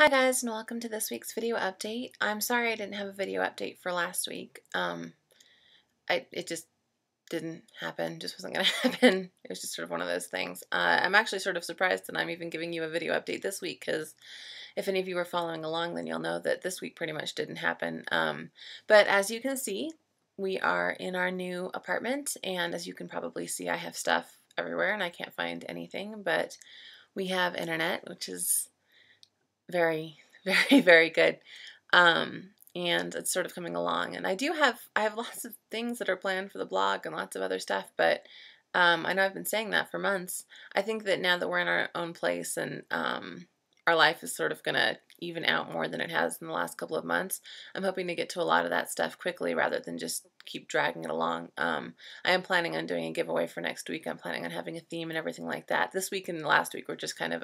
Hi guys, and welcome to this week's video update. I'm sorry I didn't have a video update for last week. It just didn't happen, just wasn't gonna happen. It was just sort of one of those things. I'm actually sort of surprised that I'm even giving you a video update this week, because if any of you were following along, then you'll know that this week pretty much didn't happen. But as you can see, we are in our new apartment, and as you can probably see, I have stuff everywhere and I can't find anything, but we have internet, which is very, very, very good. And it's sort of coming along. And I have lots of things that are planned for the blog and lots of other stuff, but I know I've been saying that for months. I think that now that we're in our own place and our life is sort of going to even out more than it has in the last couple of months, I'm hoping to get to a lot of that stuff quickly rather than just keep dragging it along. I am planning on doing a giveaway for next week. I'm planning on having a theme and everything like that. This week and last week were just kind of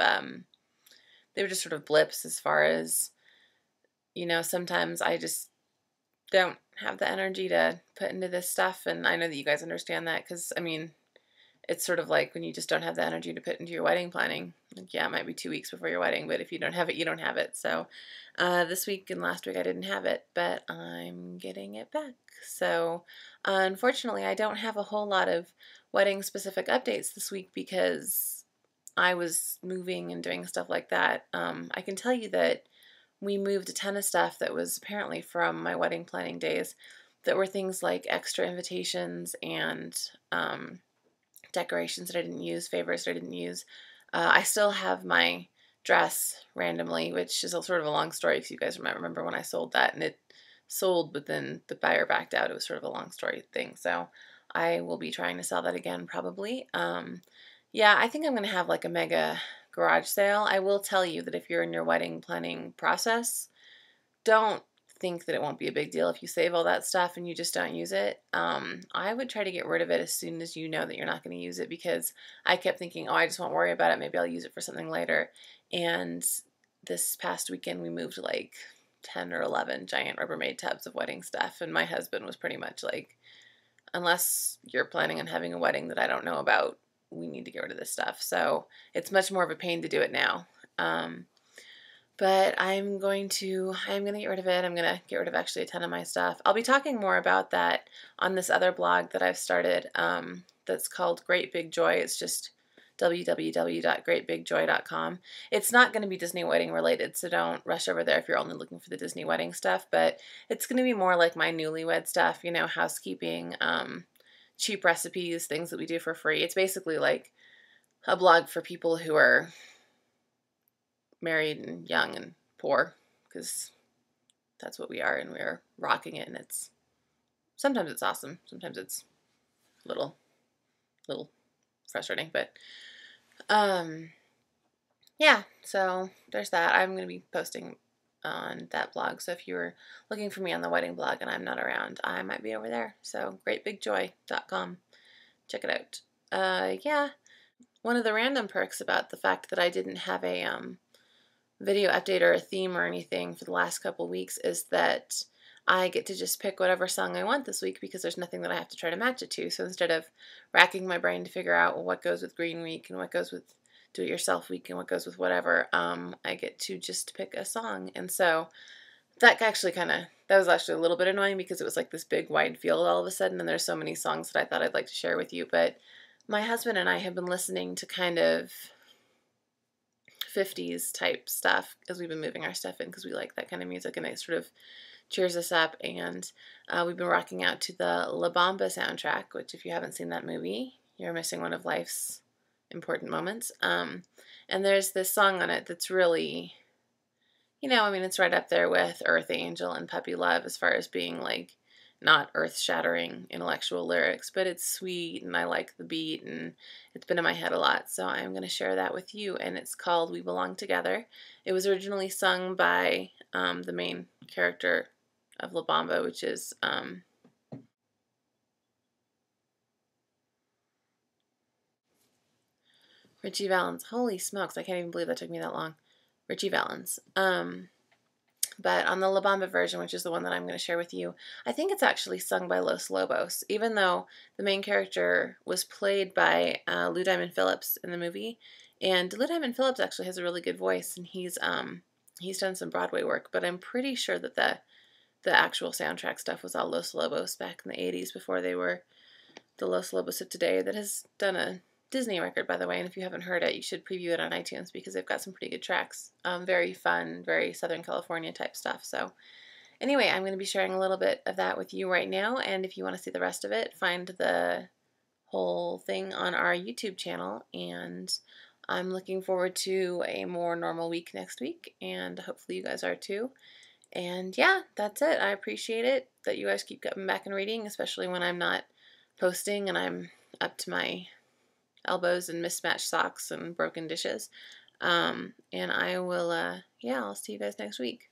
they were just sort of blips as far as, sometimes I just don't have the energy to put into this stuff. And I know that you guys understand that because, it's sort of like when you just don't have the energy to put into your wedding planning. Like, yeah, it might be 2 weeks before your wedding, but if you don't have it, you don't have it. So this week and last week I didn't have it, but I'm getting it back. So unfortunately, I don't have a whole lot of wedding-specific updates this week because I was moving and doing stuff like that. I can tell you that we moved a ton of stuff that was apparently from my wedding planning days that were things like extra invitations and decorations that I didn't use, favors that I didn't use. I still have my dress randomly, which is a sort of a long story because you guys might remember when I sold that and it sold, but then the buyer backed out. It was sort of a long story thing. So I will be trying to sell that again probably. Yeah, I think I'm going to have like a mega garage sale. I will tell you that if you're in your wedding planning process, don't think that it won't be a big deal if you save all that stuff and you just don't use it. I would try to get rid of it as soon as you know that you're not going to use it, because I kept thinking, oh, I just won't worry about it. Maybe I'll use it for something later. And this past weekend we moved like 10 or 11 giant Rubbermaid tubs of wedding stuff. And my husband was pretty much like, unless you're planning on having a wedding that I don't know about, we need to get rid of this stuff. So it's much more of a pain to do it now. But I'm going to get rid of it. I'm going to get rid of actually a ton of my stuff. I'll be talking more about that on this other blog that I've started that's called Great Big Joy. It's just www.greatbigjoy.com. It's not going to be Disney wedding related, so don't rush over there if you're only looking for the Disney wedding stuff, but it's going to be more like my newlywed stuff, housekeeping, cheap recipes, things that we do for free. It's basically like a blog for people who are married and young and poor, because that's what we are, and we're rocking it, and sometimes it's awesome, sometimes it's a little frustrating, but yeah, so there's that. I'm going to be posting on that blog, so if you're looking for me on the wedding blog and I'm not around, I might be over there. So greatbigjoy.com, check it out. Yeah, one of the random perks about the fact that I didn't have a video update or a theme or anything for the last couple weeks is that I get to just pick whatever song I want this week, because there's nothing that I have to try to match it to. So instead of racking my brain to figure out what goes with Green Week and what goes with Do-It-Yourself Week and what goes with whatever, I get to just pick a song. And so that was actually a little bit annoying, because it was like this big wide field all of a sudden, and there's so many songs that I thought I'd like to share with you. But my husband and I have been listening to kind of 50s type stuff as we've been moving our stuff in, because we like that kind of music and it sort of cheers us up. And we've been rocking out to the La Bamba soundtrack, which if you haven't seen that movie, you're missing one of life's important moments. And there's this song on it that's really, it's right up there with Earth Angel and Puppy Love as far as being like not earth-shattering intellectual lyrics, but it's sweet and I like the beat and it's been in my head a lot, so I'm going to share that with you, and it's called We Belong Together. It was originally sung by the main character of La Bamba, which is Ritchie Valens. Holy smokes, I can't even believe that took me that long. Ritchie Valens. But on the La Bamba version, which is the one that I'm going to share with you, I think it's actually sung by Los Lobos, even though the main character was played by Lou Diamond Phillips in the movie. And Lou Diamond Phillips actually has a really good voice, and he's He's done some Broadway work, but I'm pretty sure that the actual soundtrack stuff was all Los Lobos back in the 80s before they were the Los Lobos of today. That has done a Disney record, by the way, and if you haven't heard it, you should preview it on iTunes because they've got some pretty good tracks. Very fun, very Southern California type stuff. So anyway, I'm going to be sharing a little bit of that with you right now, and if you want to see the rest of it, find the whole thing on our YouTube channel, and I'm looking forward to a more normal week next week, and hopefully you guys are too. And yeah, that's it. I appreciate it that you guys keep coming back and reading, especially when I'm not posting and I'm up to my elbows in mismatched socks and broken dishes. And I will, yeah, I'll see you guys next week.